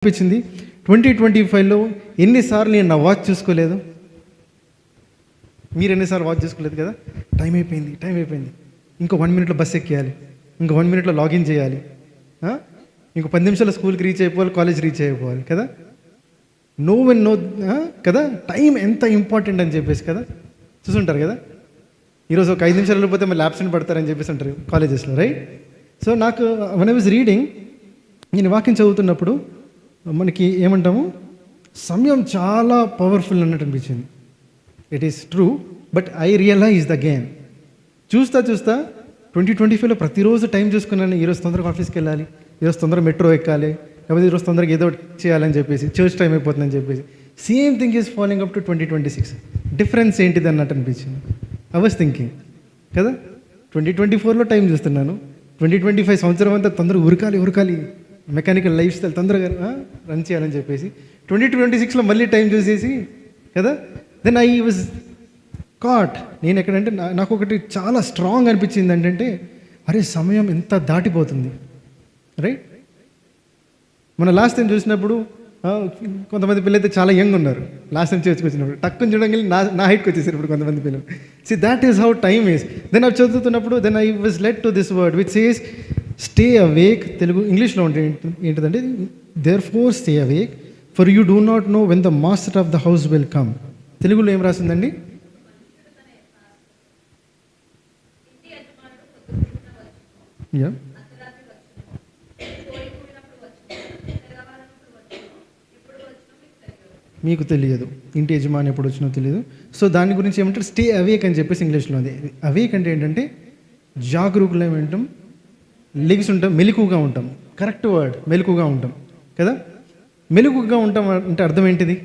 అనిపించింది 2025లో ఎన్నిసార్లు నేను నా వాచ్ చూసుకోలేదు. మీరు ఎన్నిసార్లు వాచ్ చూసుకోలేదు కదా. టైం అయిపోయింది, ఇంకో 1 మినిట్లో బస్ ఎక్కేయాలి, ఇంకో 1 మినిట్లో లాగిన్ చేయాలి, ఇంకో 10 నిమిషాలు స్కూల్కి రీచ్ అయిపోవాలి, కాలేజ్ రీచ్ అయిపోవాలి కదా. నో కదా, టైం ఎంత ఇంపార్టెంట్ అని చెప్పేసి కదా చూసుంటారు కదా. ఈరోజు ఒక 5 నిమిషాలు వెళ్ళిపోతే మళ్ళీ యాబ్సెంట్ పడతారని చెప్పేసి అంటారు కాలేజెస్లో, రైట్. సో నాకు వన్ ఐ వాజ్ రీడింగ్, నేను వాక్యం చదువుతున్నప్పుడు మనకి ఏమంటాము, సమయం చాలా పవర్ఫుల్ అన్నట్టు అనిపించింది. It is true, but I realize again చూస్తా 2025లో ప్రతిరోజు టైం చూసుకున్నాను. ఈరోజు తొందరగా ఆఫీస్కి వెళ్ళాలి, ఈరోజు తొందరగా మెట్రో ఎక్కాలి, లేకపోతే ఈరోజు తొందరగా ఏదో చేయాలని చెప్పేసి, చర్చ్ టైం అయిపోతుందని చెప్పేసి. Same thing is following up to 2026. Difference ఏంటిది అన్నట్టు అనిపించింది. ఐ వాజ్ థింకింగ్ కదా, 2024లో టైం చూస్తున్నాను, 2025 సంవత్సరం అంతా తొందరగా ఉరకాలి, మెకానికల్ లైఫ్ స్టైల్ తొందరగా రన్ చేయాలని చెప్పేసి 2026లో మళ్ళీ టైం చూసేసి కదా. Then I was caught. నేను ఎక్కడంటే నాకు ఒకటి చాలా స్ట్రాంగ్ అనిపించింది ఏంటంటే, అరే సమయం ఎంత దాటిపోతుంది, రైట్. మన లాస్ట్ టైం చూసినప్పుడు కొంతమంది పిల్లలు అయితే చాలా యంగ్ ఉన్నారు. లాస్ట్ టైం చర్చ్కి వచ్చినప్పుడు టక్కుని చూడగానే నా హైట్కి వచ్చేసారు ఇప్పుడు కొంతమంది పిల్లలు. See that is how time is. Then అవి చదువుతున్నప్పుడు then I was led to this word which says stay awake. Telugu ఇంగ్లీష్లో ఉంటే ఏంటిదంటే, therefore stay awake for you do not know when the master of the house will come. తెలుగులో ఏం రాసిందండి? Yeah, మీకు తెలియదు, ఇంటి యజమాని ఎప్పుడు వచ్చినో తెలియదు. సో దాని గురించి ఏమంటారు, స్టే అవేక్ అని చెప్పేసి ఇంగ్లీష్లో ఉంది. అవేక్ అంటే ఏంటంటే జాగరూకులం ఉంటాం, లెగ్స్ ఉంటాం, మెలకుగా ఉంటాం. కరెక్ట్ వర్డ్, మెలకుగా ఉంటాం కదా. మెలకుగా ఉంటాం అంటే అర్థం ఏంటిది?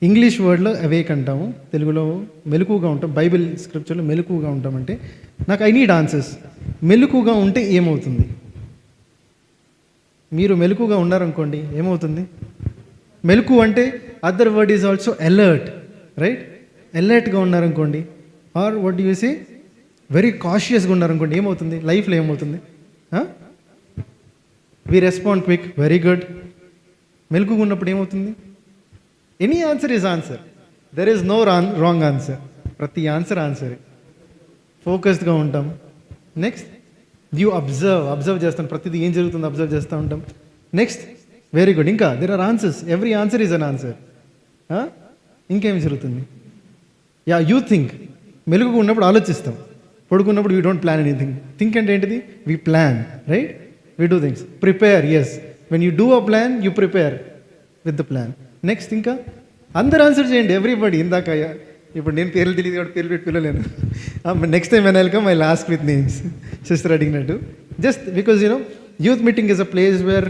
ఇంగ్లీష్ వర్డ్లో అవేక్ అంటాము, తెలుగులో మెలకుగా ఉంటాం. బైబిల్ స్క్రిప్చర్లో మెలకుగా ఉంటాం అంటే నాకు ఐ నీడ్ ఆన్సర్స్. మెలకుగా ఉంటే ఏమవుతుంది? మీరు మెలకుగా ఉన్నారనుకోండి, ఏమవుతుంది? మెలకు అంటే other word is also alert, right. అలర్ట్గా ఉన్నారనుకోండి, or what you say very కాషియస్గా ఉన్నారనుకోండి, ఏమవుతుంది లైఫ్లో? ఏమవుతుంది? We respond quick, very good. మెలకుగా ఉన్నప్పుడు ఏమవుతుంది? Any answer is answer, there is no wrong answer. ప్రతి ఆన్సరే. ఫోకస్డ్గా ఉంటాం. నెక్స్ట్ యూ అబ్జర్వ్ చేస్తాం, ప్రతిదీ ఏం జరుగుతుందో అబ్జర్వ్ చేస్తూ ఉంటాం. Next very good. ఇంకా there are answers, every answer is an answer. ఇంకేం జరుగుతుంది? Yeah, you think. మెలుగుగా ఉన్నప్పుడు ఆలోచిస్తాం, పడుకున్నప్పుడు we don't plan anything. Think అంటే ఏంటిది? We plan, right. We do things. Prepare, yes. When you do a plan you prepare with the plan. Next ఇంకా అందరు ఆన్సర్ చేయండి, ఎవ్రీబడి. ఇందాక ఇప్పుడు నేను పేర్లు తెలియదు కాబట్టి పేర్లు పెట్టి పిల్లలేను. Next time when I will come I will ask with names, sister అడిగినట్టు. Just because youth meeting is a place where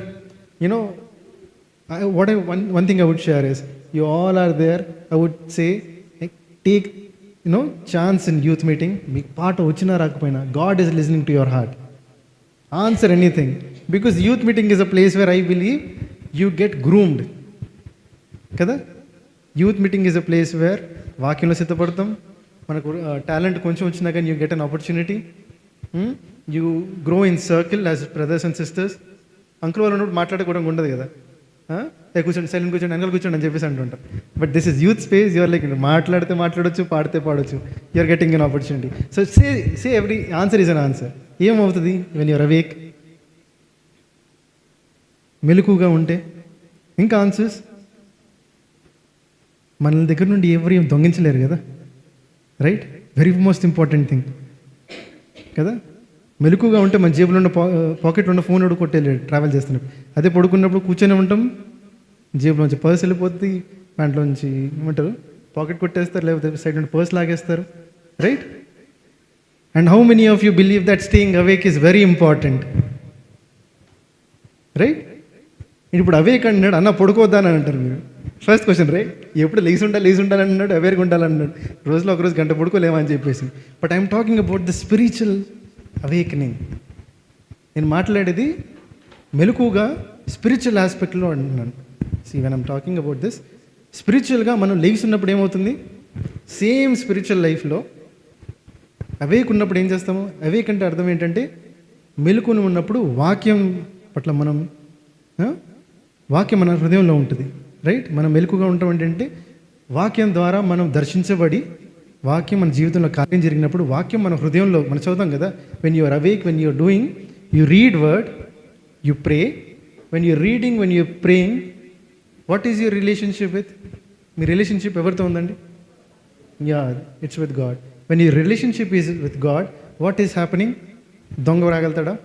one thing I would share is, you all are there. I would say, take chance in youth meeting. Meek part ochina rakapayina, God is listening to your heart. Answer anything, because youth meeting is a place where I believe you get groomed kada. Youth meeting is a place where వాక్యంలో సిద్ధపడతాం, మనకు talent కొంచెం వచ్చినా కానీ you get an opportunity. You grow in circle as brothers and sisters. Uncle వాళ్ళు ఉన్నప్పుడు మాట్లాడుకోవడం ఉండదు కదా, కూర్చోండి, సైలెంట్ కూర్చోండి, వెనకాల కూర్చోండి అని చెప్పేసి అంటుంటారు. But this is youth space. You're like మాట్లాడితే మాట్లాడొచ్చు, పాడితే పాడొచ్చు. You're getting an opportunity. So say every answer is an answer. ఏమవుతుంది వెన్ యూఆర్ అవేక్? మెలకుగా ఉంటే ఇంకా ఆన్సర్స్. మన దగ్గర నుండి ఎవరు ఏం దొంగించలేరు కదా, right. Very most important thing కదా. మెలకుగా ఉంటే మన జేబులో ఉన్న పాకెట్లో ఉన్న ఫోన్ కూడా కొట్టేయలేడు ట్రావెల్ చేస్తున్నప్పుడు. అదే పడుకున్నప్పుడు కూర్చొని ఉంటాం, జేబులోంచి పర్స్ వెళ్ళిపోతుంది, ప్యాంట్లోంచి ఏమంటారు పాకెట్ కొట్టేస్తారు, లేకపోతే సైడ్ నుండి పర్స్ లాగేస్తారు, right. And how many of you believe that staying awake is very important, right. ఇప్పుడు అవేక్ అన్నాడు, అన్న పడుకోవద్దా అని అంటారు మీరు. First question, right. ఎప్పుడు లేచి ఉండాలి అన్నాడు, అవేర్గా ఉండాలన్నాడు. రోజులో ఒకరోజు గంట పడుకోలేమని చెప్పేసి. But I'm talking about the spiritual awakening. నేను మాట్లాడేది మెలకుగా స్పిరిచువల్ ఆస్పెక్ట్లో అంటున్నాను. See when I'm talking about this, స్పిరిచువల్గా మనం లేచి ఉన్నప్పుడు ఏమవుతుంది? సేమ్ స్పిరిచువల్ లైఫ్లో అవేక్ ఉన్నప్పుడు ఏం చేస్తాము? అవేక్ అంటే అర్థం ఏంటంటే, మెలకుని ఉన్నప్పుడు వాక్యం పట్ల మనం వాక్యం మన హృదయంలో ఉంటుంది, రైట్? మనం మెలకుగా ఉంటాం ఏంటంటే వాక్యం ద్వారా మనం దర్శించబడి, వాక్యం మన జీవితంలో కార్యం జరిగినప్పుడు వాక్యం మన హృదయంలో మనం చదువుతాం కదా, when you are awake, when you are doing, you read word, you pray. When you reading, when you praying, what is your relationship with? మీ రిలేషన్షిప్ ఎవరితో ఉందండి? Yeah, it's with God. When your relationship is with God, what is happening? దొంగ రాగలుగుతాడా?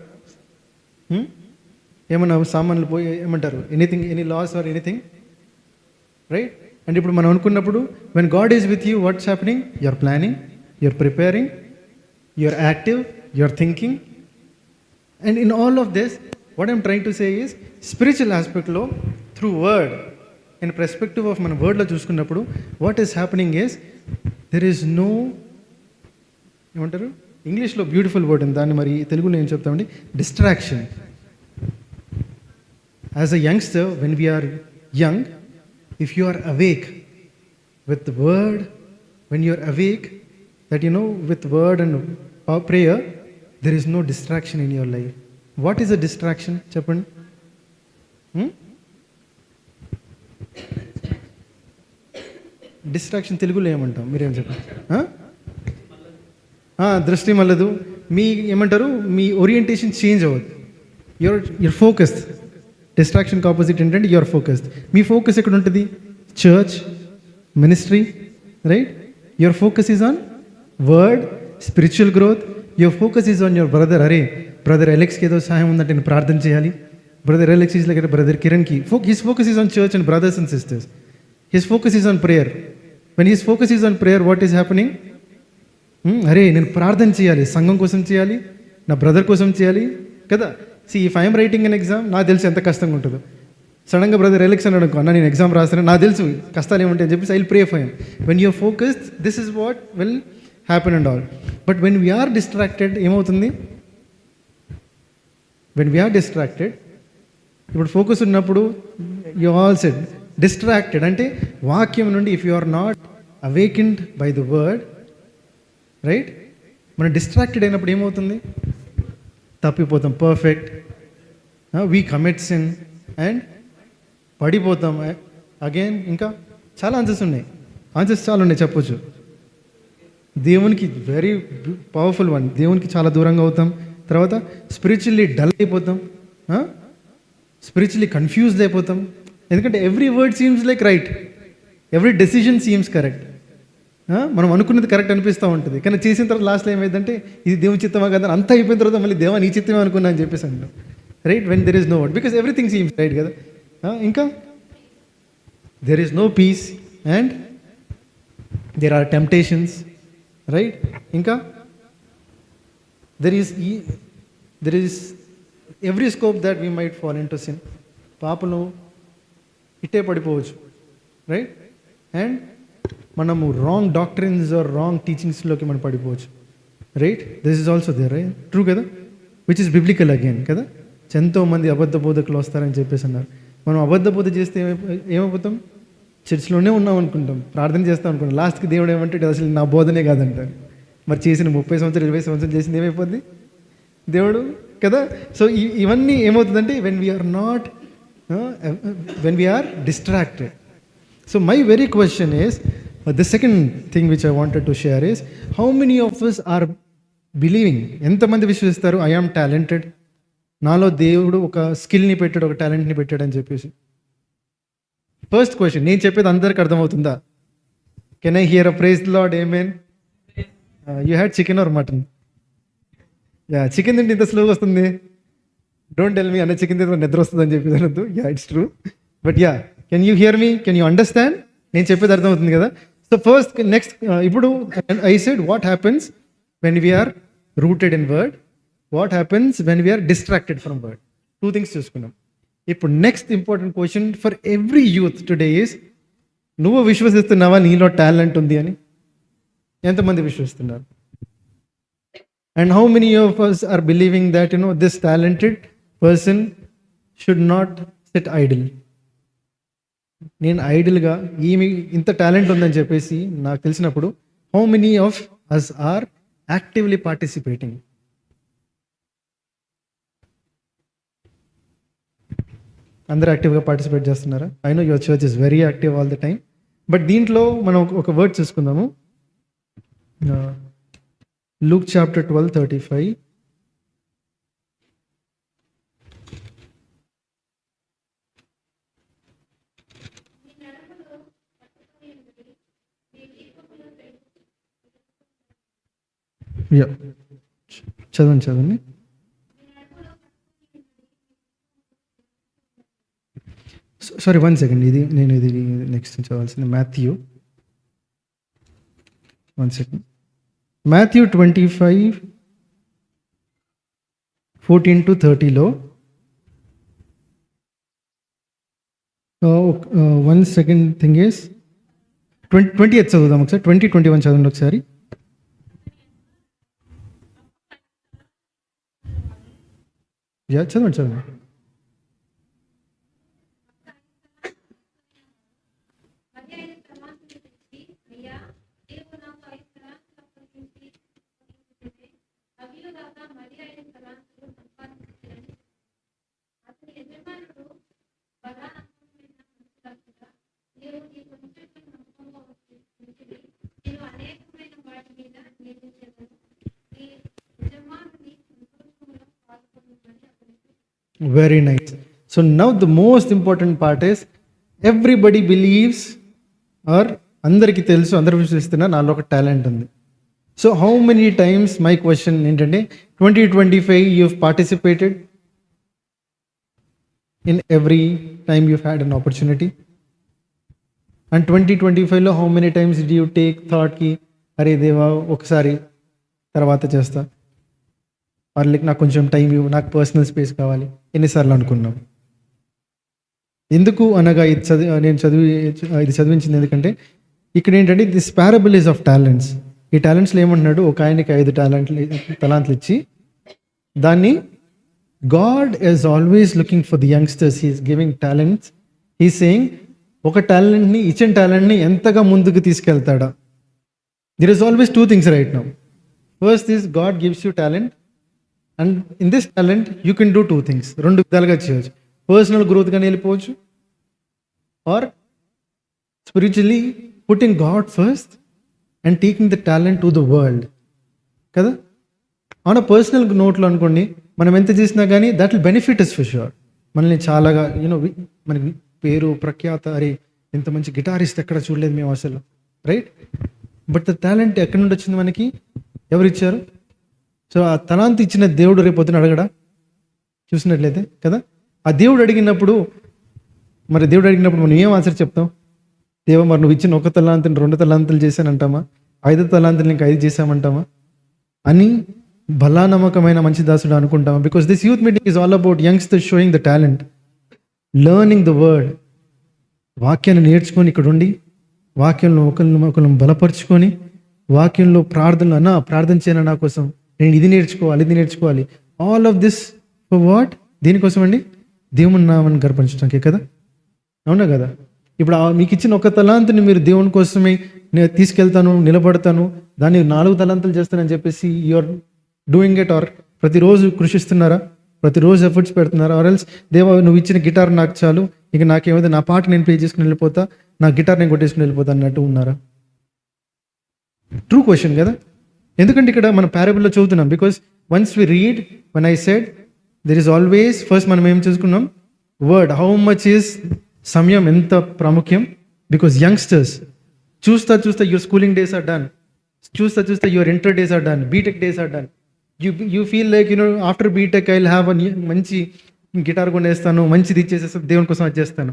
ఏమన్నా సామాన్లు పోయి ఏమంటారు, anything, any loss or anything, right? And ఇప్పుడు మనం అనుకున్నప్పుడు when God is with you, what's happening? You're planning, you're preparing, you're active, you're thinking. And in all of this what I'm trying to say is, spiritual ఆస్పెక్ట్లో through word, in perspective of మన వర్డ్లో చూసుకున్నప్పుడు what is happening is there is no, ఏమంటారు ఇంగ్లీష్లో beautiful word ఉంది, దాన్ని మరి తెలుగులో ఏం చెప్తామండి? Distraction. As a youngster, when we are young, if you are awake with the word, when you are awake, that you know, with word and prayer, there is no distraction in your life. What is a distraction? Chappan? Distraction తెలుగులో ఏమంటాం, మీరేం చెప్పండి? దృష్టి మళ్ళదు, మీ ఏమంటారు, మీ orientation change అవ్వదు, యువర్ ఫోకస్. డిస్ట్రాక్షన్కి ఆపోజిట్ ఏంటంటే యువర్ ఫోకస్. మీ ఫోకస్ ఎక్కడ ఉంటుంది? Church, ministry, right? Your focus is on word, spiritual growth. Your focus is on your brother. అరే, బ్రదర్ ఎలెక్స్కి ఏదో సహాయం ఉందంటే నేను ప్రార్థన చేయాలి. Brother Alex is like brother కిరణ్కి. His focus is on church and brothers and sisters. His focus is on prayer. When his focus is on prayer, what is happening? అరే, నేను ప్రార్థన చేయాలి, సంఘం కోసం చేయాలి, నా బ్రదర్ కోసం చేయాలి కదా. If I'm writing an exam, నాకు తెలుసు ఎంత కష్టంగా ఉంటుందో. సడన్గా బ్రదర్ ఎలక్షన్ అనుకో, అన్న నేను ఎగ్జామ్ రాస్తాను, నాకు తెలుసు కష్టాలు ఏముంటాయి అని చెప్పేసి I will pray for him. When you're focused, this is what will happen and all. But when we are distracted ఏమవుతుంది? వెన్ వీఆర్ డిస్ట్రాక్టెడ్, ఇప్పుడు ఫోకస్ ఉన్నప్పుడు యు ఆల్ సెడ్ డిస్ట్రాక్టెడ్ అంటే వాక్యం నుండి, if you are not awakened by the word, right? మనం distracted అయినప్పుడు ఏమవుతుంది? తప్పిపోతాం, పర్ఫెక్ట్, వీ కమిట్ సిన్ అండ్ పడిపోతాం అగైన్. ఇంకా చాలా ఆన్సర్స్ చాలా ఉన్నాయి చెప్పొచ్చు. దేవునికి వెరీ పవర్ఫుల్ వన్, దేవునికి చాలా దూరంగా అవుతాం. తర్వాత స్పిరిచువల్లీ డల్ అయిపోతాం, స్పిరిచువల్లీ కన్ఫ్యూజ్డ్ అయిపోతాం. ఎందుకంటే every word seems like right, every decision seems correct. మనం అనుకున్నది కరెక్ట్ అనిపిస్తూ ఉంటుంది, కానీ చేసిన తర్వాత లాస్ట్లో ఏమైందంటే ఇది దేవుని చిత్తమా కదా, అంతా అయిపోయిన తర్వాత మళ్ళీ దేవా నీ చిత్తమే అనుకున్నా అని చెప్పేసి అంటాం, right? When there is no word, because everything seems right కదా. ఇంకా there is no peace and there are temptations, right? ఇంకా there is every scope that we might fall into sin. పాపను ఇట్టే పడిపోవచ్చు, రైట్? అండ్ మనము wrong doctrines or wrong టీచింగ్స్లోకి మనం పడిపోవచ్చు, right? This is also there, right? True కదా, విచ్ ఇస్ బిబ్లికల్ అగైన్ కదా. ఎంతో మంది అబద్ధ బోధకులు వస్తారని చెప్పేసి అన్నారు. మనం అబద్ధ బోధ చేస్తే ఏమైపోతాం? చర్చిలోనే ఉన్నాం అనుకుంటాం, ప్రార్థన చేస్తాం అనుకుంటాం, లాస్ట్కి దేవుడు ఏమంటే అసలు నా బోధనే కాదంటారు. మరి చేసిన 30 సంవత్సరాలు 20 సంవత్సరాలు చేసింది ఏమైపోద్ది దేవుడు కదా. సో ఇవన్నీ ఏమవుతుందంటే when we are distracted. So my very question is, the second thing which I wanted to share is, how many of us are believing? ఎంతమంది విశ్వసిస్తారు ఐ ఆమ్ టాలెంటెడ్, నాలో దేవుడు ఒక స్కిల్ని పెట్టాడు, ఒక టాలెంట్ని పెట్టాడు అని చెప్పేసి? ఫస్ట్ క్వశ్చన్, నేను చెప్పేది అందరికి అర్థమవుతుందా? Can I here a praise the lord, amen? You had chicken or mutton? Yeah, chicken తింటే ఇంత స్లోగా వస్తుంది. డోంట్ టెల్ మీ అన్న చికెన్ తింటే నిద్ర వస్తుంది అని చెప్పేసి అనొద్దు. Yeah, it's true. But yeah, can you hear me? Can you understand? నేను చెప్పేది అర్థమవుతుంది కదా. సో ఫస్ట్ నెక్స్ట్, ఇప్పుడు I said what happens when we are rooted in word, what happens when we are distracted from word. 2 things చూసుకున్నాం. ఇప్పుడు next important question for every youth today is, నువ్వు విశ్వసిస్తున్నావా నీలో టాలెంట్ ఉంది అని? ఎంతమంది విశ్వసిస్తున్నారు? And how many of us are believing that this talented person should not sit idle? నేను ఐడిల్గా ఈమె ఇంత టాలెంట్ ఉందని చెప్పేసి నాకు తెలిసినప్పుడు, how many of us are actively participating? అందరూ యాక్టివ్గా పార్టిసిపేట్ చేస్తున్నారా? I know your church is very active all the time. బట్ దీంట్లో మనం ఒక వర్డ్ చూసుకుందాము. Luke chapter 12:35. చదవండి. Sorry, 1 second. ఇది నెక్స్ట్ చదవాల్సింది మాథ్యూ. 1 సెకండ్. మాథ్యూ 25:14-30లో 1 సెకండ్ థింగ్ ఈస్ 20 చదువుదాం ఒకసారి. 20-21 చదవండి ఒకసారి. చదవండి. Very nice. So now the most important part is everybody believes, or అందరికీ తెలుసు, అందరూ విశ్వసిస్తున్నా నాలో ఒక టాలెంట్ ఉంది. So how many times, my question ఏంటంటే 2025 you've participated in every time you've had an opportunity, and 2025లో how many times did you take thought ki అరే దేవా ఒకసారి తర్వాత చేస్తా, వాళ్ళకి నాకు కొంచెం టైం ఇవ్వు, నాకు పర్సనల్ స్పేస్ కావాలి, ఎన్నిసార్లు అనుకున్నాం? ఎందుకు అనగా ఇది చదివించింది ఎందుకంటే ఇక్కడ ఏంటంటే this parable is of talents. ఈ టాలెంట్స్లో ఏమంటున్నాడు, ఒక ఆయనకి 5 తలాంట్లు ఇచ్చి దాన్ని God is always looking for the youngsters. He's giving talents. He saying ఒక టాలెంట్ని, ఇచ్చిన టాలెంట్ని ఎంతగా ముందుకు తీసుకెళ్తాడా. There is always 2 things right now. First is God gives you talent, and in this talent you can do 2 things. 2 విధాలుగా చేయవచ్చు. Personal గ్రోత్గానే వెళ్ళిపోవచ్చు, or spiritually putting God first and taking the talent to the world కదా. అవునా, personal నోట్లో అనుకోండి, మనం ఎంత చేసినా కానీ that will benefit us for sure. మనల్ని చాలాగా మనకి పేరు ప్రఖ్యాత, అరే ఇంత మంచి గిటారిస్ట్ ఎక్కడ చూడలేదు మేము అసలు, రైట్? బట్ ద టాలెంట్ ఎక్కడి నుండి వచ్చింది మనకి? ఎవరు ఇచ్చారు? సో ఆ తలాంత్ ఇచ్చిన దేవుడు రేపు పొద్దున అడగడా? చూసినట్లయితే కదా, ఆ దేవుడు అడిగినప్పుడు మనం ఏం ఆన్సర్ చెప్తాం? దేవ, మరి నువ్వు ఇచ్చిన 1 తలాంతుని 2 తలాంతులు చేశానంటామా? 5 తలాంతులు ఇంకా 5 చేశామంటామా అని బలా నమ్మకమైన మంచి దాసుడు అనుకుంటామా? Because this youth meeting is all about youngsters showing the talent, learning the word. వాక్యాన్ని నేర్చుకొని ఇక్కడ ఉండి, వాక్యంలో ఒకరిని బలపరుచుకొని, వాక్యంలో ప్రార్థన చేయను నా కోసం, నేను ఇది నేర్చుకోవాలి. All of this for what? దీనికోసం అండి, దేవుని నామాన్ని గర్పించడానికి కదా. అవునా కదా? ఇప్పుడు మీకు ఇచ్చిన 1 తలాంతుని మీరు దేవుని కోసమే నేను తీసుకెళ్తాను, నిలబడతాను, దాన్ని 4 తలాంతులు చేస్తానని చెప్పేసి యూఆర్ డూయింగ్ ఇట్. ఆర్ ప్రతిరోజు కృషిస్తున్నారా? ప్రతిరోజు ఎఫర్ట్స్ పెడుతున్నారా? ఆర్ ఎల్స్ దేవా నువ్వు ఇచ్చిన గిటార్ నాకు చాలు, ఇక నాకేమైతే నా పాట నేను ప్లే చేసుకుని వెళ్ళిపోతా, నా గిటార్ నేను కొట్టేసుకుని వెళ్ళిపోతా అన్నట్టు ఉన్నారా? ట్రూ క్వశ్చన్ కదా. ఎందుకంటే ఇక్కడ మన పారబుల్లో చదువుతున్నాం. Because once we read, one I said there is always first మనం ఏం చూసుకున్నాం, వర్డ్. హౌ మచ్ ఈస్ సమయం ఎంత ప్రాముఖ్యం? Because youngsters just your schooling days are done, just your inter days are done, BTech days are done. You feel like after BTech I will have మంచి guitar కొనేస్తాను, మంచిది ఇచ్చేసేస్తాను, దేవుని కోసం అది చేస్తాను.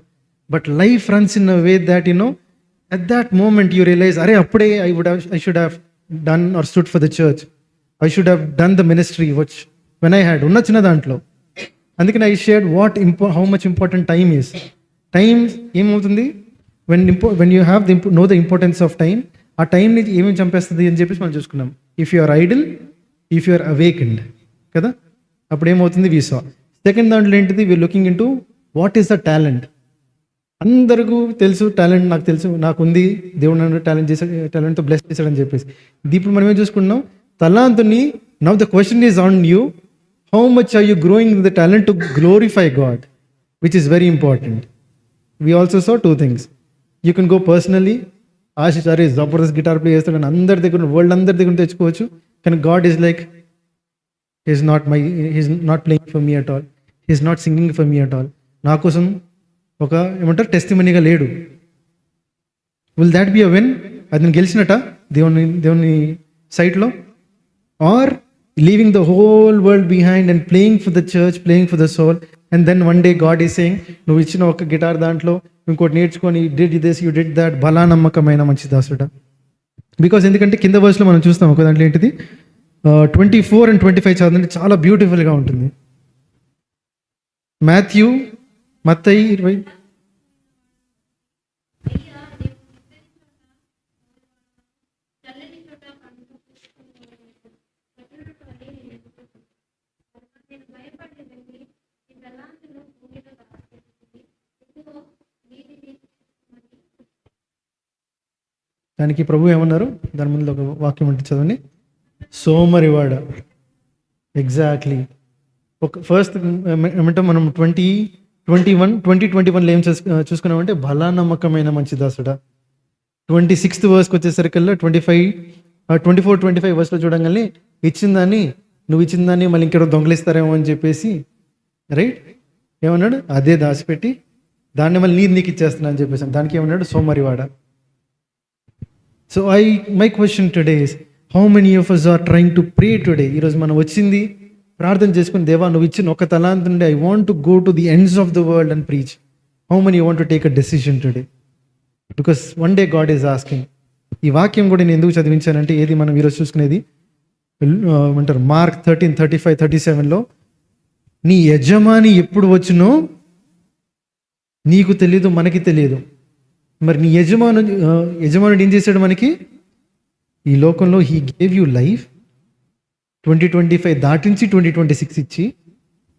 But life runs in a way that at that moment you realize, అరే అప్పుడే I should have done or stood for the church. I should have done the ministry which when I had ఉన్న చిన్న దాంట్లో. అందుకని I shared how much important time is. Time ఏమవుతుంది, when you have know the importance of time, ఆ టైంని ఏమేమి చంపేస్తుంది అని చెప్పేసి మనం చూసుకున్నాం. If you are idle, if you are awakened కదా, అప్పుడు ఏమవుతుంది వి సా. సెకండ్ దాంట్లో ఏంటిది, we looking into what is the talent. అందరికీ తెలుసు టాలెంట్, నాకు తెలుసు, నాకు ఉంది, దేవుడు నన్ను టాలెంట్తో బ్లెస్ చేశాడని చెప్పేసి. ఇప్పుడు మనం ఏం చూసుకుంటున్నాం, తలాంతుని. Now the question is on you, how much are you growing the talent to glorify God. which is very important. We also saw two things. You can go personally, Ashish అరే జబర్దస్త్ గిటార్ ప్లే చేస్తాడని అందరి దగ్గర world అందరి దగ్గర తెచ్చుకోవచ్చు. కానీ God is like he's not playing for me at all, he's not singing for me at all. నా కోసం ఒక ఏమంటారు టెస్టిమనీగా లేడు. Will that be a win? అది నేను గెలిచినట దేవుని సైట్లో? Or leaving the whole world behind and playing for the church, playing for the soul, and then one day God is saying నువ్వు ఇచ్చిన ఒక గిటార్ దాంట్లో ఇంకోటి నేర్చుకొని did this, you did that, బలా నమ్మకమైన మంచి దాసుడ. బికాస్ ఎందుకంటే కింద వర్స్లో మనం చూస్తాం ఒక దాంట్లో ఏంటిది 24 and 25 చదవండి, చాలా బ్యూటిఫుల్గా ఉంటుంది. మత్తయి 20. దానికి ప్రభు ఏమన్నారు? దాని ముందు ఒక వాక్యం ఉంటుంది చదవండి. సోమరివాడ. ఎగ్జాక్ట్లీ. ఒక ఫస్ట్ ఏమంటే మనం 2021 ఏం చూసుకున్నామంటే బలా నమ్మకమైన మంచి దాసుడా. 26th verse వచ్చేసరికల్లా 24-25 వర్స్లో చూడంగానే నువ్వు ఇచ్చిన దాన్ని మళ్ళీ ఇంకెవరో దొంగలిస్తారేమో అని చెప్పేసి, రైట్, ఏమన్నాడు? అదే దాచిపెట్టి దాన్ని మళ్ళీ నీకు ఇచ్చేస్తున్నా అని చెప్పేసి దానికి ఏమన్నాడు? సోమరివాడ. So my question today is, how many of us are trying to pray today? ఈరోజు మనం వచ్చింది ప్రార్థన చేసుకుని, దేవా నువ్వు ఇచ్చిన ఒక తలాంత్ నుండి I want to go to the ends of the world and preach. How many you want to take a decision today? Because one day God is asking. ఈ వాక్యం కూడా నేను ఎందుకు చదివించానంటే, ఏది మనం ఈరోజు చూసుకునేది అంటారు మార్క్ 13:35-37లో, నీ యజమాని ఎప్పుడు వచ్చినో నీకు తెలియదు, మనకి తెలియదు. మరి నీ యజమానుడు ఏం చేశాడు మనకి ఈ లోకంలో? He gave you life. 2025 దాటించి 2026 ఇచ్చి,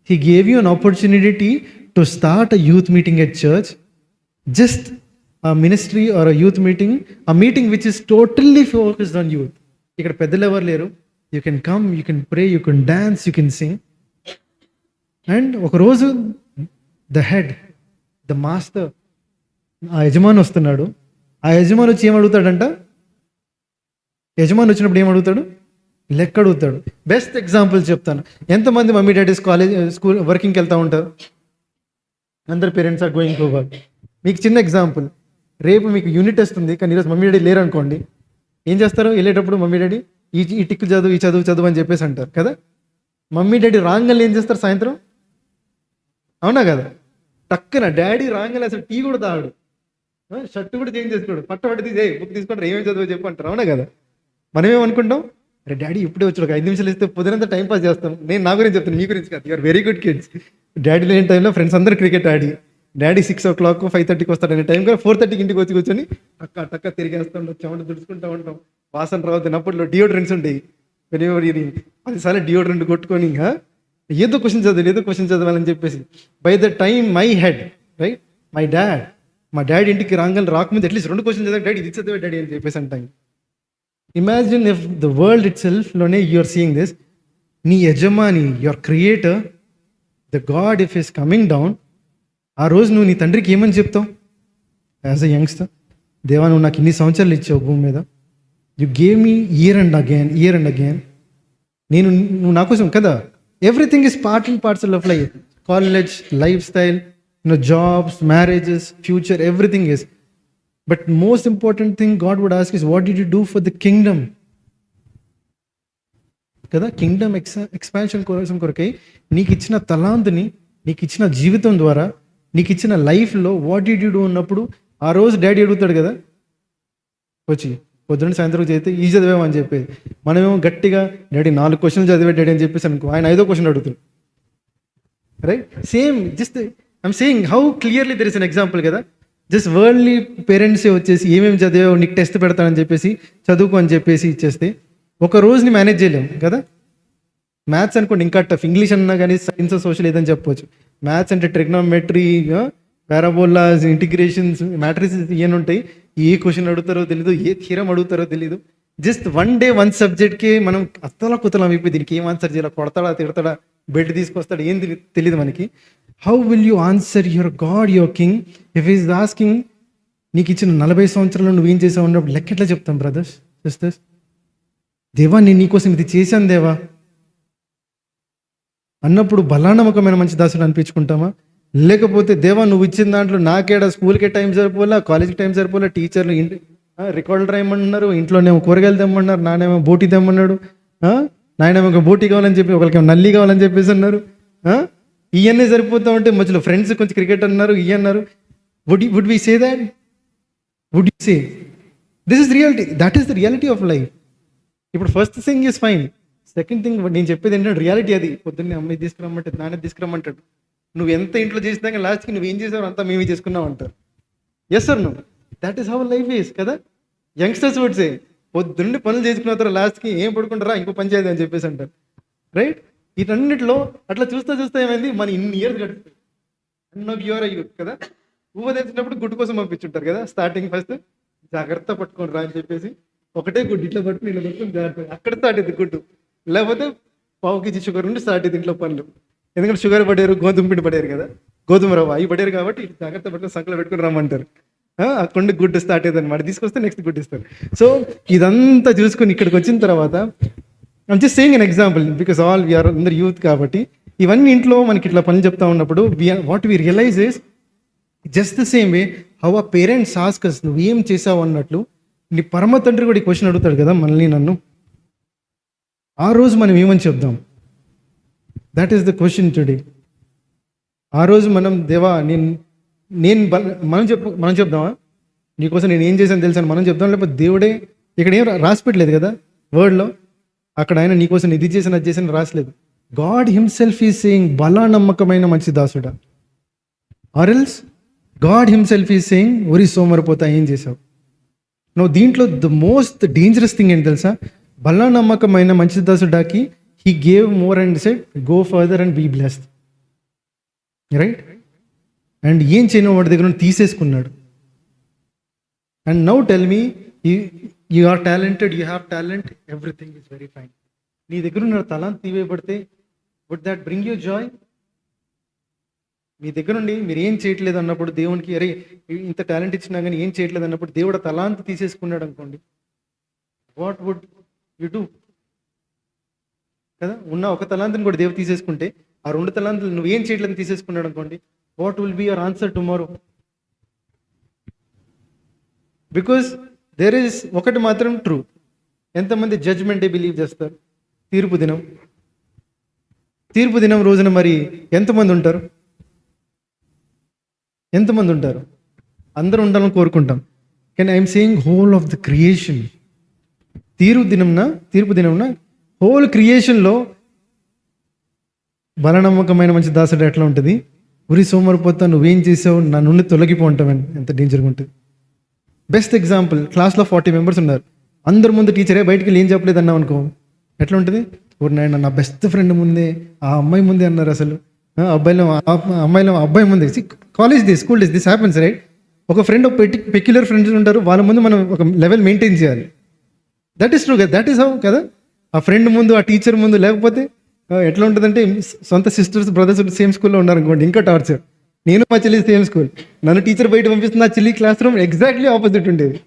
he gave you an opportunity to start a youth meeting at church. Just a ministry or a youth meeting, a meeting which is totally focused on youth. ఇక్కడ పెద్దలు ఎవరు లేరు. You can come, you can pray, you can dance, you can sing. And ఒకరోజు the head, the master, ఆ యజమాని వస్తున్నాడు. ఆ యజమాని వచ్చి ఏమడుగుతాడంట? యజమాని వచ్చినప్పుడు ఏమడుగుతాడు? లెక్క అడుగుతాడు. బెస్ట్ ఎగ్జాంపుల్ చెప్తాను. ఎంతమంది మమ్మీ డాడీస్ స్కూల్ వర్కింగ్కి వెళ్తూ ఉంటారు? అందరు parents are going to work. మీకు చిన్న ఎగ్జాంపుల్, రేపు మీకు యూనిట్ టెస్ట్ ఉంది, కానీ ఈరోజు మమ్మీ డాడీ లేరు అనుకోండి, ఏం చేస్తారు? వెళ్ళేటప్పుడు మమ్మీ డాడీ ఈ టిక్ చదువు, ఈ చదువు అని చెప్పేసి అంటారు కదా. మమ్మీ డాడీ రాంగల్ ఏం చేస్తారు? సాయంత్రం, అవునా కదా, టక్కున డాడీ రాంగల్ అసలు టీ కూడా తాగడు, షర్ట్ కూడా చేంజ్ చేసుకోడు, పట్టబడి బుక్ తీసుకుంటారు, ఏమేమి చదువు చెప్పు అంటారు, అవునా కదా. మనమేమనుకుంటాం, అరే డాడీ ఇప్పుడే వచ్చి ఒక 5 నిమిషాలు ఇస్తే పొద్దునంతా టైం పాస్ చేస్తాం. నేను నా గురించి చెప్తాను, మీ గురించి కాదు. You're very good kids. Daddy లేని టైంలో ఫ్రెండ్స్ అందరూ క్రికెట్ ఆడి, డాడీ 6 o'clock 5:30కి వస్తాడనే టైం కూడా 4:30కి ఇంటికి వచ్చి కూర్చొని టక్క తిరిగేస్తాం, చెమట దుడుచుకుంటూ ఉంటాం. వాసన రావద్దు. అప్పట్లో డియోడ్రెంట్స్ ఉంటాయి, 10 డియోడ్రెంట్ కొట్టుకొని ఏదో క్వశ్చన్ చదవాలని చెప్పేసి. By the time my head, right, మా డాడీ ఇంటికి రాకముందు అట్లీస్ట్ 2 క్వశ్చన్ చదివా, డాడీ ఇది చదివా డాడీ అని చెప్పేసి అంటాం. Imagine if the world it సెల్ఫ్లోనే యూఆర్ సీయింగ్ దిస్. నీ యజమాని, your creator, the God if is coming down, ఆ రోజు నువ్వు నీ తండ్రికి ఏమని చెప్తావు? యాజ్ అ యంగ్స్టర్, దేవా నువ్వు నాకు ఇన్ని సంవత్సరాలు ఇచ్చావు భూమి మీద, you gave me year and again. నువ్వు నా కోసం కదా. Everything is part and parcel of life. College, life style, jobs, marriages, future, everything is. But most important thing God would ask is, what did you do for the kingdom కదా. Kingdom expansion కోసం కొరకై నీకు ఇచ్చిన తలాంతుని, నీకు ఇచ్చిన జీవితం ద్వారా, నీకు ఇచ్చిన లైఫ్లో వాట్ డిడ్ యూ డూ ఉన్నప్పుడు ఆ రోజు డాడీ అడుగుతాడు కదా, వచ్చి పొద్దున్న సాయంత్రం చేస్తే ఈ చదివామని చెప్పేది. మనమేమో గట్టిగా డాడీ 4 క్వశ్చన్లు చదివా డాడీ అని చెప్పేసి అనుకో, ఆయన 5వ క్వశ్చన్ అడుగుతాడు, right. Same, just I'm saying how clearly there is an example కదా. జస్ట్ వరల్డ్లీ పేరెంట్సే వచ్చేసి ఏమేమి చదివావు, నీకు టెస్ట్ పెడతానని చెప్పేసి, చదువుకో అని చెప్పేసి ఇచ్చేస్తే ఒక రోజుని మేనేజ్ చేయలేము కదా. మ్యాథ్స్ అనుకోండి ఇంకా టఫ్, ఇంగ్లీష్ అన్నా కానీ సైన్స్, సోషల్ ఏదని చెప్పవచ్చు. మ్యాథ్స్ అంటే ట్రిగ్నోమెట్రీ, పారాబోలాస్, ఇంటిగ్రేషన్స్, మ్యాట్రిసెస్ ఇవన్నీ ఉంటాయి. ఏ క్వశ్చన్ అడుగుతారో తెలీదు, ఏ థియరం అడుగుతారో తెలీదు. జస్ట్ 1 day 1 subjectకే మనం అత్తలా కుతలం అయిపోయి దీనికి ఏం ఆన్సర్ చేయాలి, కొడతాడా తిడతాడా బెడ్ తీసుకొస్తాడు, ఏం తెలియదు మనకి. How will you answer your God, your king, if is asking నీకు ఇచ్చిన 40 సంవత్సరాలు నువ్వేం చేసావు అన్నప్పుడు లెక్క ఎట్లా చెప్తాం బ్రదర్స్ సిస్టర్స్? దేవా నేను నీకోసం ఇది చేశాను దేవా అన్నప్పుడు బలానమ్మకమైన మంచి దాసుడు అనిపించుకుంటామా? లేకపోతే దేవా నువ్వు ఇచ్చిన దాంట్లో నాకేడా స్కూల్కే టైం సరిపోలే, కాలేజ్కి టైం సరిపోలే, టీచర్లు రికార్డులు రాయమన్నారు, ఇంట్లోనేమో కూరగాయలు తెమ్మన్నారు, నానేమో బోటి తెమ్మన్నాడు, నాయనేమో ఒక బోటి కావాలని చెప్పి ఒకరికి నల్లి కావాలని చెప్పేసి అన్నారు, ఇవన్నీ సరిపోతా ఉంటే మధ్యలో ఫ్రెండ్స్ కొంచెం క్రికెట్ అన్నారు, అన్నారు. Would we say that? Would you say this is reality? That is the reality of life. ఇప్పుడు first thing is fine, second thing నేను చెప్పేది ఏంటంటే రియాలిటీ అది. పొద్దున్నే అమ్మాయి తీసుకురమ్మంటే నాన్న తీసుకురమ్మంటాడు, నువ్వు ఎంత ఇంట్లో చేసినా కానీ లాస్ట్కి నువ్వు ఏం చేసావు అంతా మేమే చేసుకున్నావు అంటారు. ఎస్ సార్ నువ్వు, that is how life is కదా. యంగ్స్టర్స్ వుడ్ సే పొద్దున్నే పనులు చేసుకున్న తర్వాత లాస్ట్కి ఏం పడుకుంటారా ఇంకో పని చేయదు అని చెప్పేసి అంటారు, రైట్? వీటన్నిటిలో అట్లా చూస్తా చూస్తా ఏమైంది, మన ఇన్ని ఇయర్స్ గడుపుతుంది. అన్నోకి యూర్ అయ్యూ కదా, ఊహ తెచ్చినప్పుడు గుడ్డు కోసం పంపించుంటారు కదా, స్టార్టింగ్ ఫస్ట్ జాగ్రత్త పట్టుకొని రా అని చెప్పేసి ఒకటే గుడ్డు ఇట్లా పట్టుకుని ఇలా పట్టుకుని జాగ్రత్త, అక్కడ స్టార్ట్ అయింది గుడ్డు. లేకపోతే పావు కేజీ షుగర్ నుండి స్టార్ట్ అయింది ఇంట్లో పనులు. ఎందుకంటే షుగర్ పడారు, గోధుమ పిండి పడారు కదా, గోధుమ రవ్వ అవి పడారు కాబట్టి జాగ్రత్త పట్టుకుని సంకలో పెట్టుకుని రమ్మంటారు. అక్కడ గుడ్డు స్టార్ట్ అయ్యింది అనమాట, తీసుకొస్తే నెక్స్ట్ గుడ్డు ఇస్తారు. సో ఇదంతా చూసుకొని ఇక్కడికి వచ్చిన తర్వాత I'm just saying an example because all we're అందరు యూత్ కాబట్టి ఇవన్నీ ఇంట్లో మనకి ఇట్లా పనులు చెప్తా ఉన్నప్పుడు what we realize is just the same way how ఆ పేరెంట్స్ ఆస్కస్ నువ్వు ఏం చేసావు అన్నట్లు నీ పరమ తండ్రి కూడా ఈ క్వశ్చన్ అడుగుతాడు కదా మనల్ని నన్ను. ఆ రోజు మనం ఏమని చెప్దాం? That is the question today. ఆ రోజు మనం దేవా మనం చెప్దామా నీకోసం నేను ఏం చేశాను తెలుసాను మనం చెప్దాం? లేకపోతే దేవుడే ఇక్కడ ఏం రాసి పెట్టలేదు కదా వర్డ్లో, అక్కడ ఆయన నీకోసం ఇది చేసిన అది చేసిన రాసలేదు. గాడ్ హిమ్సెల్ఫ్ ఈజ్ సేయింగ్ బలా నమ్మకమైన మంచి దాసుడా, or else God himself is saying ఒరి సోమరిపోతా ఏం చేసావు నువ్వు. దీంట్లో ద మోస్ట్ డేంజరస్ థింగ్ ఏంటి తెలుసా? బలా నమ్మకమైన మంచి దాసుడాకి he gave more and said go further and be blessed, right? And ఏం చేయను వాడి దగ్గర తీసేసుకున్నాడు. And now tell me, you are talented, you have talent, everything is very fine. నీ దగ్గర ఉన్న తలాంత్ తీవేయబడితే would that bring you joy? మీ దగ్గర నుండి మీరు ఏం చేయట్లేదు అన్నప్పుడు దేవునికి అరే ఇంత టాలెంట్ ఇచ్చినా కానీ ఏం చేయట్లేదు అన్నప్పుడు దేవుడు తలాంత్ తీసేసుకున్నాడు అనుకోండి, వాట్ వుడ్ యు డూ కదా? ఉన్న ఒక తలాంతిని కూడా దేవుడు తీసేసుకుంటే ఆ 2 తలాంతులు నువ్వు ఏం చేయట్లేదు తీసేసుకున్నాడు అనుకోండి, what will be your answer tomorrow? Because there is ఒకటి మాత్రం ట్రూ. ఎంతమంది జడ్జ్మెంట్ డే బిలీవ్ చేస్తారు? తీర్పు దినం రోజున మరి ఎంతమంది ఉంటారు? అందరూ ఉండాలని కోరుకుంటాం. కానీ I'm saying whole of the creation, తీర్పు దినంన హోల్ క్రియేషన్లో బలనమ్మకమైన మంచి దాసుడు ఎట్లా ఉంటుంది? ఉరి సోమరిపోతా నువ్వేం చేసావు నా నుండి తొలగిపో ఉంటామని ఎంత డేంజర్గా ఉంటుంది. బెస్ట్ ఎగ్జాంపుల్, క్లాస్లో 40 మెంబర్స్ ఉన్నారు, అందరి ముందు టీచరే బయటికి వెళ్ళి ఏం చెప్పలేదు అన్నాం అనుకో, ఎట్లా ఉంటుంది? నాయన నా బెస్ట్ ఫ్రెండ్ ముందే ఆ అమ్మాయి ముందే అన్నారు, అసలు అబ్బాయి ముందే. College day, school days, this happens right? ఒక ఫ్రెండ్ ఒక పెక్యులర్ ఫ్రెండ్స్ ఉంటారు, వాళ్ళ ముందు మనం ఒక లెవెల్ మెయింటైన్ చేయాలి. దట్ ఈస్ ట్రూ కదా, దట్ ఈస్ హౌ కదా. ఆ ఫ్రెండ్ ముందు, ఆ టీచర్ ముందు, లేకపోతే ఎట్లా ఉంటుందంటే సొంత సిస్టర్స్ బ్రదర్స్ సేమ్ స్కూల్లో ఉన్నారు అనుకోండి, ఇంకా టార్చర్. నేను మా చెల్లి సేమ్ స్కూల్, నన్ను టీచర్ బయట పంపిస్తుంది, నా చెల్లి క్లాస్ రూమ్ ఎగ్జాక్ట్లీ ఆపోజిట్ ఉండేది.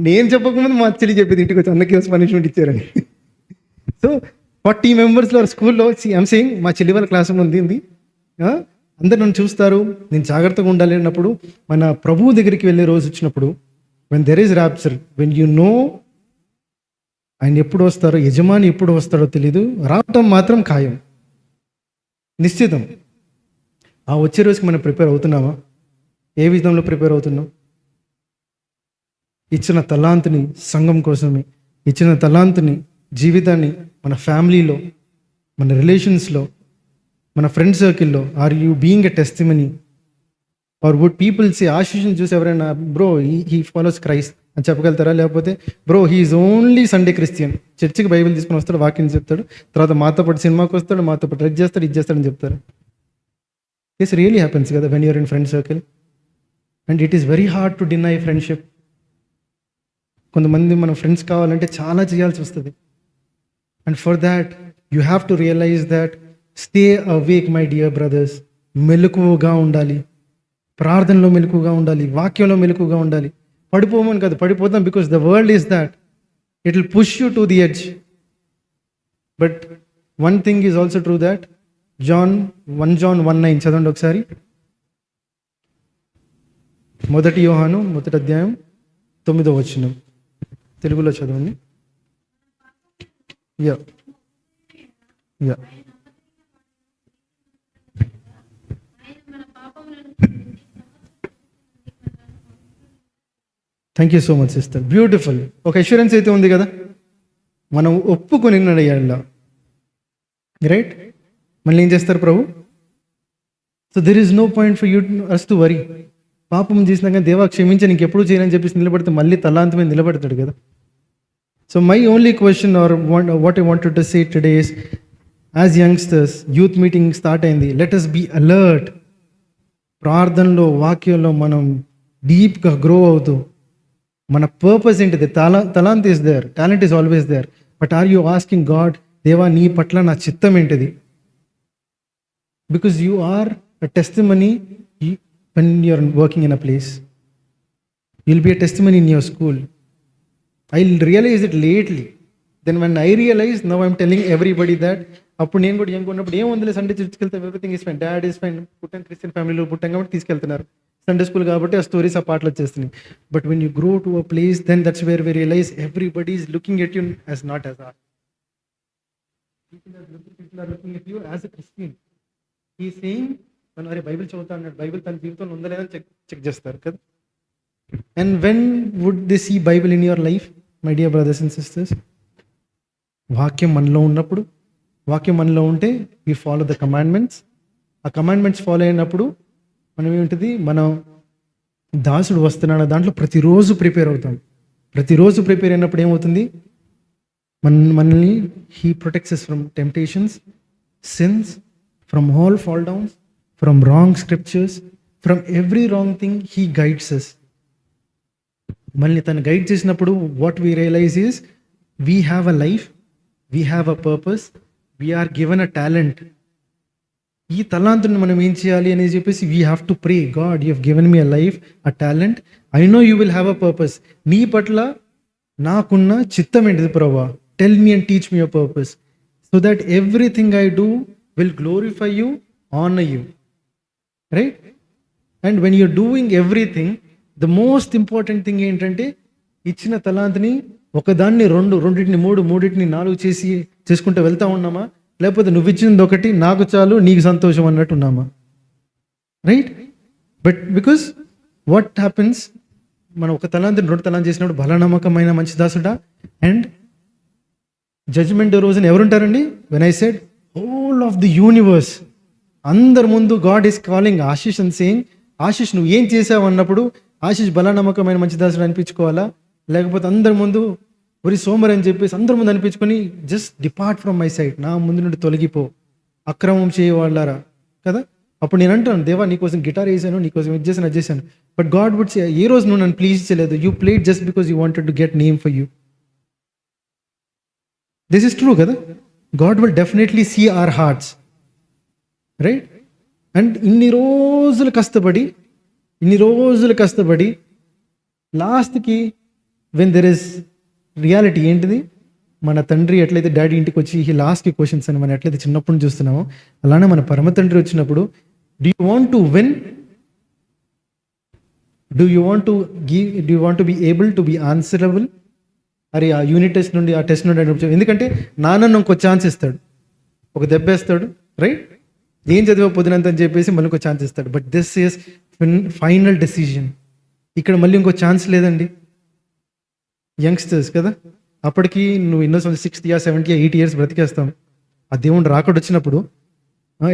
నేను చెప్పకముందు మా చెల్లి చెప్పేది ఇంటికి వచ్చి అన్నకి పనిష్మెంట్ ఇచ్చారని. సో 40 మెంబర్స్లో స్కూల్లో ఐఎమ్ సేయింగ్ మా చెల్లి వాళ్ళ క్లాస్ రూమ్ ఉంది, అందరు నన్ను చూస్తారు, నేను జాగ్రత్తగా ఉండాలి అన్నప్పుడు మన ప్రభువు దగ్గరికి వెళ్ళే రోజు వచ్చినప్పుడు, when there is rapture, when you know ఆయన ఎప్పుడు వస్తారో, యజమాని ఎప్పుడు వస్తాడో తెలీదు, రావటం మాత్రం ఖాయం, నిశ్చితం. ఆ వచ్చే రోజుకి మనం ప్రిపేర్ అవుతున్నామా? ఏ విధంలో ప్రిపేర్ అవుతున్నాం? ఇచ్చిన తలాంతుని సంఘం కోసమే, ఇచ్చిన తలాంతుని జీవితాన్ని మన ఫ్యామిలీలో, మన రిలేషన్స్లో, మన ఫ్రెండ్ సర్కిల్లో, are you being a testimony? Or would people say, ఆశీష్ని చూసి ఎవరైనా బ్రో హీ ఫాలోస్ క్రైస్ట్ అని చెప్పగలుగుతారా? లేకపోతే bro he is only Sunday Christian, చర్చికి బైబిల్ తీసుకుని వస్తాడు, వాక్యం చెప్తాడు, తర్వాత మాతో పాటు సినిమాకి వస్తాడు, మాతో పాటు రెడ్ చేస్తాడు, ఇది చేస్తాడని చెప్తారు. దిస్ రియలీ హ్యాపెన్స్ కదా when you're in friend circle. And it is very hard to deny friendship. కొంతమంది మన ఫ్రెండ్స్ కావాలంటే చాలా చేయాల్సి వస్తుంది. And for that you have to realize that stay awake my dear brothers. మెలకువగా ఉండాలి, ప్రార్థనలో మెలకువగా ఉండాలి, వాక్యంలో మెలకువగా ఉండాలి. పడిపోమని కాదు, పడిపోతాం because the world is that it will push you to the edge. But one thing is also true that John 1:9 చదవండి ఒకసారి. 1 యోహాను 1:9 తెలుగులో చదవండి. Yeah yeah thank you so much sister, beautiful. ఒక అష్యూరెన్స్ అయితే ఉంది కదా, మనం ఒప్పుకొని నడయాల, రైట్? మళ్ళీ ఏం చేస్తారు ప్రభు? So there is no point for you us to worry. పాపం చేసినా కానీ దేవా క్షమించి నీకు ఎప్పుడు చేయనని చెప్పేసి నిలబడితే మళ్ళీ తలాంత మీద నిలబడతాడు కదా. So my only question or what I wanted to say today is, as youngsters youth meeting start అయింది, లెట్ us బీ అలర్ట్. ప్రార్థనలో వాక్యంలో మనం డీప్గా గ్రో అవుతూ మన పర్పస్ ఏంటిది? తలాంత్ is there, talent is always there, but are you asking God, దేవా నీ పట్ల నా చిత్తం ఏంటిది? Because you are a testimony when you are working in a place. You will be a testimony in your school. I realized it lately. Then when I realized, now I am telling everybody that. అప్పుడు నేను కూడా ఏమనుకున్నప్పుడు ఏముందిలే, Sunday చర్చ్కి వెళ్తే everything is fine, dad is fine, పుట్టాను Christian ఫ్యామిలీలో పుట్టాం కాబట్టి తీసుకెళ్తున్నారు, సండే స్కూల్ కాబట్టి ఆ స్టోరీస్ ఆ పాటలు వచ్చేస్తున్నాయి. But when you grow to a place, then that's where we realize everybody is looking at you as not as or. People are looking at you as a Christian. ఈ same తను అరే Bible చదువుతా అన్నాడు, Bible తన జీవితంలో ఉందా లేదని check చేస్తారు కదా. And when would they see Bible in your life, my dear brothers and sisters? వాక్యం మనలో ఉన్నప్పుడు, వాక్యం మనలో ఉంటే వీ ఫాలో ద కమాండ్మెంట్స్. ఆ కమాండ్మెంట్స్ ఫాలో అయినప్పుడు మనం ఏమిటిది, మనం దాసుడు వస్తున్నాడు దాంట్లో ప్రతిరోజు ప్రిపేర్ అవుతాం. ప్రతిరోజు ప్రిపేర్ అయినప్పుడు ఏమవుతుంది, మనల్ని he protects us from temptations, since, from all fall downs, from wrong scriptures, from every wrong thing he guides us. మనల్ని తను గైడ్ చేసినప్పుడు what we realize is we have a life, we have a purpose, we are given a talent. ఈ తలాంతుని మనం ఏం చేయాలి అని చెప్పేసి we have to pray, God you have given me a life, a talent, I know you will have a purpose. నీ పట్ల నాకున్న చిత్తం ఏంటిది ప్రభా, tell me and teach me your purpose, so that everything I do will glorify you, honor you, right? And when you're doing everything, the most important thing ఏంటంటే ఇచ్చిన తలాంతిని ఒకదాన్ని రెండింటిని మూడింటిని 4 చేసుకుంటూ వెళ్తా ఉన్నామా, లేకపోతే నువ్వు ఇచ్చింది ఒకటి నాకు చాలు నీకు సంతోషం అన్నట్టు ఉన్నామా, right? But because what happens, మనం ఒక తలాంతిని 2 తలాంతి చేసినప్పుడు బలనమ్మకమైన మంచి దాసుడా, అండ్ జడ్జ్మెంట్ రోజున ఎవరుంటారండి? When I said whole of the universe, అందరి ముందు God is calling Ashish and saying, Ashish నువ్వు ఏం చేసావు అన్నప్పుడు ఆశీష్ బలనమ్మకమైన మంచి దాసుడు అనిపించుకోవాలా, లేకపోతే అందరి ముందు ఒరి సోమర్ అని చెప్పేసి అందరి ముందు అనిపించుకొని just depart from my side, నా ముందు నుండి తొలగిపో అక్రమం చేయవాళ్ళారా కదా. అప్పుడు నేను అంటాను, దేవా నీకోసం గిటార్ వేసాను, నీకోసం ఇది చేసాను, అది చేశాను. బట్ గాడ్ వుడ్ సే, ఏ రోజు నువ్వు నన్ను ప్లీజ్ చేయలేదు, you played just because you wanted to get name for you. This is true కదా. God will definitely see our hearts, right? And ఇన్ని రోజులు కష్టపడి లాస్ట్కి వెన్ దెర్ ఇస్ రియాలిటీ ఏంటిది, మన తండ్రి ఎట్లయితే డాడీ ఇంటికి వచ్చి ఈ లాస్ట్కి క్వశ్చన్స్ అని మనం ఎట్లయితే చిన్నప్పటి నుంచి చూస్తున్నామో, అలానే మన పరమ తండ్రి వచ్చినప్పుడు, do you want to win, do you want to be able to be answerable? అరే ఆ యూనిట్ టెస్ట్ నుండి, ఆ టెస్ట్ నుండి, ఎందుకంటే నాన్న ఇంకో ఛాన్స్ ఇస్తాడు, ఒక దెబ్బేస్తాడు, రైట్? ఏం చదివా పొద్దునంత అని చెప్పేసి మళ్ళీ ఇంకో ఛాన్స్ ఇస్తాడు. But this is final decision. ఇక్కడ మళ్ళీ ఇంకో ఛాన్స్ లేదండి. యంగ్స్టర్స్ కదా, అప్పటికి నువ్వు ఎన్నో 60 years 70 years 80 years బ్రతికేస్తాం. ఆ దేవుడు రాకడ వచ్చినప్పుడు,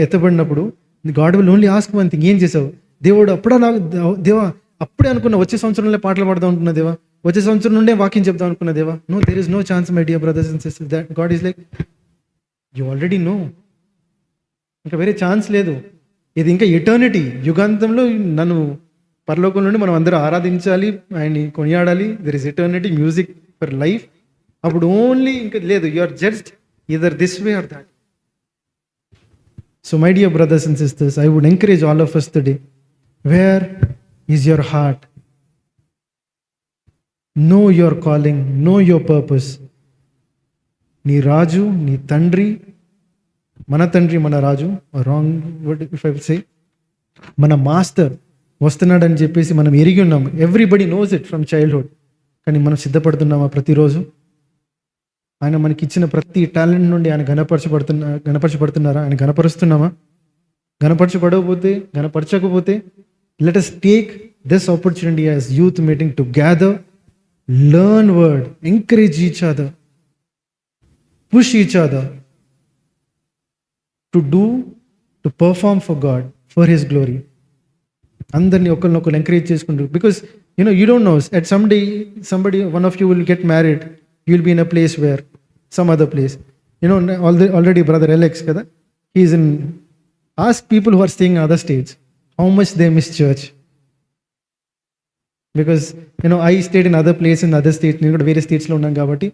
ఎత్తబడినప్పుడు, God will only ask one thing, ఏం చేసావు? దేవుడు దేవా అప్పుడే అనుకున్నా వచ్చే సంవత్సరంలో పాటలు పాడదాం అనుకున్నా దేవా, వచ్చే సంవత్సరం నుండే వాక్యం చెప్దాం అనుకున్న దేవా. No, there is no chance my dear brothers and sisters, that God is like, you already know, ఇంకా వేరే ఛాన్స్ లేదు. ఇది ఇంకా ఎటర్నిటీ, యుగాంతంలో నన్ను పరలోకం నుండి మనం అందరూ ఆరాధించాలి, ఆయన్ని కొనియాడాలి. There is eternity, music for life. అప్పుడు ఓన్లీ ఇంకా లేదు, you are just either this way or that. So, my dear brothers and sisters, I would encourage all of us today, where is your heart? Know your calling, know your purpose. నీ రాజు, నీ తండ్రి, మన తండ్రి, మన రాజు, wrong word if I say, మన master వస్తున్నాడని చెప్పేసి మనం ఎరిగి ఉన్నాము. Everybody knows it from childhood. కానీ మనం సిద్ధపడుతున్నామా ప్రతిరోజు? ఆయన మనకి ఇచ్చిన ప్రతి టాలెంట్ నుండి ఆయన గణపరచబడుతున్నారా? ఆయన గణపరుస్తున్నామా? గణపరచకపోతే let us take this opportunity as youth meeting to gather, learn word, encourage each other, push each other to do, to perform for God, for his glory. అందరినీ ఒకరినొకరు ఎంకరేజ్ చేసుకుంటారు. Because you don't know, at somebody, one of you will get married, you will be in a place where, some other place. Already brother Alex, kada, he is in, ask people who are staying in other states, how much they miss church. Because, I stayed in other place, in other states, నేను కూడా వేరే స్టేట్స్లో ఉన్నాను కాబట్టి,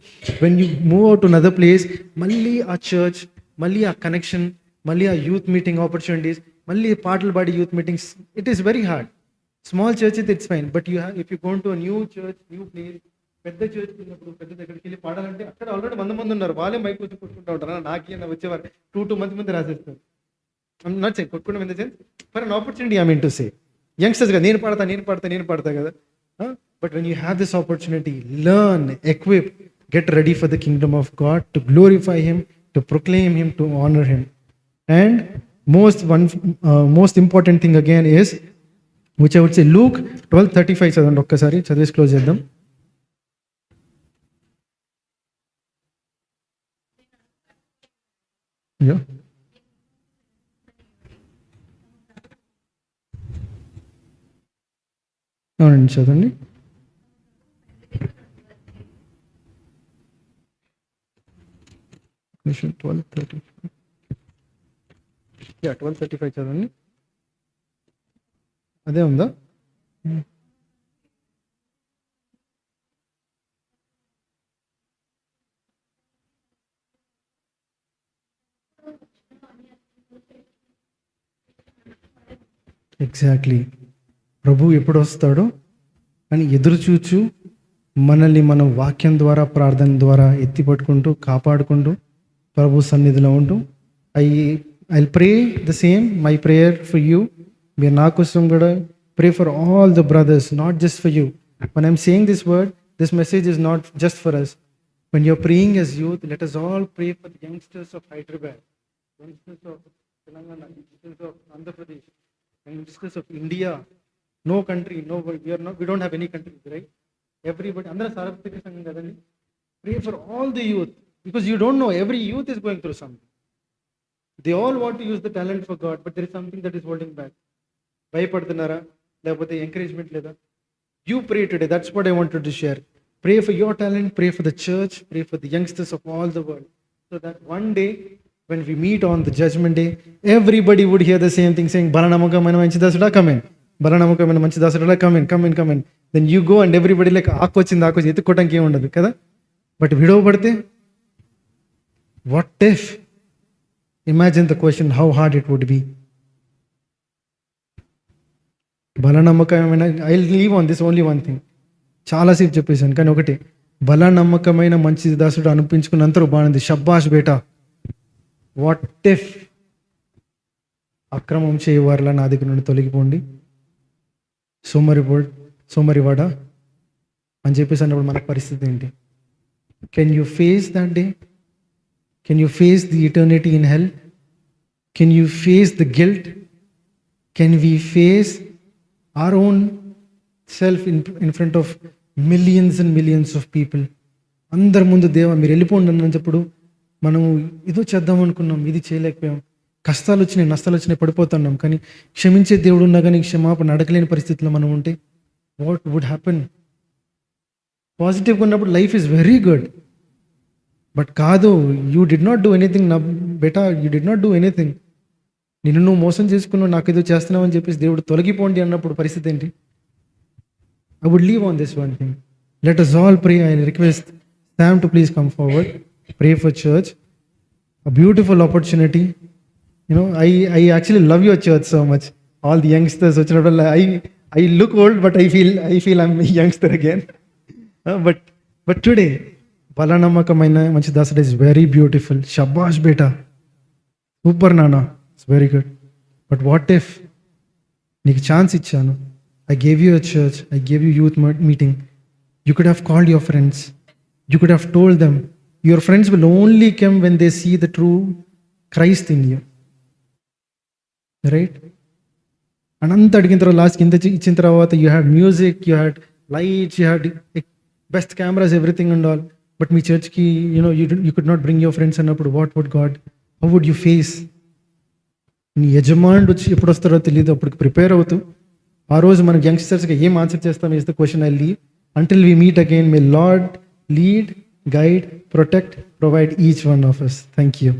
when you move out to another place, మళ్ళీ ఆ church, మళ్ళీ ఆ కనెక్షన్, మళ్ళీ ఆ యూత్ మీటింగ్ ఆపర్చునిటీస్, మళ్ళీ పాటలు పాడి youth meetings, it is very hard. Small church అయితే it's fine, but if you gone to new church, new place, పెద్ద చర్చ్ ఉన్నప్పుడు పెద్ద దగ్గరికి వెళ్ళి పాడాలంటే అక్కడ ఆల్రెడీ 100 మంది ఉన్నారు, వాళ్ళే మైక్ వచ్చి కొట్టుకుంటూ ఉంటారు. నాకే వచ్చేవారు 2 మంత్స్ ముందు రాసేస్తారు. నాట్ సే కొట్టుకోవడం in the sense, for an opportunity I mean to say, యంగ్స్టర్స్గా నేను పాడతా కదా. But when you have this opportunity, learn, equip, get ready for the kingdom of God, to glorify him, to proclaim him, to honor him. And most important thing again is, which I would say, Luke 12:35 చదవండి ఒక్కసారి, చదివేసి close చేద్దాం. అవునండి, చదవండి. Mission 12:35. Yeah, 12:35 చదవండి. అదే ఉందా? Exactly. ప్రభు ఎప్పుడు వస్తాడో అని ఎదురు చూచు మనల్ని మనం వాక్యం ద్వారా, ప్రార్థన ద్వారా ఎత్తి పట్టుకుంటూ, కాపాడుకుంటూ, ప్రభు సన్నిధిలో ఉంటూ, I pray the same, my prayer for you. మీరు నా కోసం కూడా pray for all the brothers, not just for you. when I'm saying this word, this message is not just for us. When you're praying as youth, let us all pray for the youngsters of Hyderabad, youngsters of Telangana, youngsters of Andhra Pradesh, youngsters of India. No country, we don't have any country, right? Everybody, andra sarvatrika sangam kadandi. Pray for all the youth, because you don't know, every youth is going through something. They all want to use the talent for God, but there is something that is holding back. భయపడుతున్నారా, లేకపోతే encouragement లేదా? You pray today. That's what I wanted to share. Pray for your talent, pray for the church, pray for the youngsters of all the world, so that one day when we meet on the judgment day, everybody would hear the same thing, saying, "Balanamukamaina manchi dasuda, come in. Balanamukamaina manchi dasuda, come in. Then you go and everybody like, ఆకొచ్చింది ఎత్తుకోవడానికి ఏమి ఉండదు కదా. But విడవబడితే, what if? Imagine the question, how hard it would be. బలనమ్మకమైన, I leave on this only one thing. చాలాసేపు చెప్పేశాను, కానీ ఒకటి, బలనమ్మకమైన మంచి దాసుడు అనిపించుకున్నంత బాగుంది, షబ్బాష్ బేటా. వాట్ ఇఫ్ అక్రమం చేయవారిలా నా దగ్గర నుండి తొలగిపోండి, సోమరివాడ అని చెప్పేసి అన్నప్పుడు మన పరిస్థితి ఏంటి? Can you face that day? Can you face the eternity in hell? Can you face the guilt? Can we face our own self in front of millions and millions of people? అందరి ముందు దేవా మీరు వెళ్ళిపోండి అన్నప్పుడు మనం ఏదో చేద్దాం అనుకున్నాం, ఇది చేయలేకపోయాం, కష్టాలు వచ్చినాయి, నష్టాలు వచ్చినాయి, పడిపోతున్నాం. కానీ క్షమించే దేవుడు ఉన్నా కానీ క్షమాపణ అడగలేని పరిస్థితిలో మనం ఉంటే వాట్ వుడ్ హ్యాపెన్? పాజిటివ్గా ఉన్నప్పుడు life is very good. But కాదు, you did not do anything నా బేటా, you did not do anything. నిన్ను నువ్వు మోసం చేసుకున్నావు, నాకు ఏదో చేస్తున్నావు అని చెప్పేసి దేవుడు తొలగిపోండి అన్నప్పుడు పరిస్థితి ఏంటి? I would leave on this one thing. Let us all pray. I request Sam to please come forward. Pray for church. A beautiful opportunity. I actually love your church so much. All the youngsters వచ్చినప్పుడు I look old, but I feel I'm a youngster again. But today, బలనమ్మకమైన మంచి దాసుడు is very beautiful. Shabash beta. Super nana. It's very good. But what if నీకు chance ఇచ్చాను, I gave you a church, I gave you youth meeting. You could have called your friends. You could have told them. Your friends will only come when they see the true Christ in you. Right? అనంత అడిగిన తర్వాత లాస్ట్కి ఇంత ఇచ్చిన తర్వాత you had music, you had lights, you had best cameras, everything and all. But మీ చర్చ్కి you could not bring your friends అన్నప్పుడు what would God, how would you face? నీ యజమానుడు వచ్చి ఎప్పుడు వస్తారో తెలియదు. అప్పుడు ప్రిపేర్ అవుతూ ఆ రోజు మనం యంగ్స్టర్స్గా ఏం ఆన్సర్ చేస్తాం is the question I leave. Until we meet again, may Lord lead, guide, protect, provide each one of us. Thank you.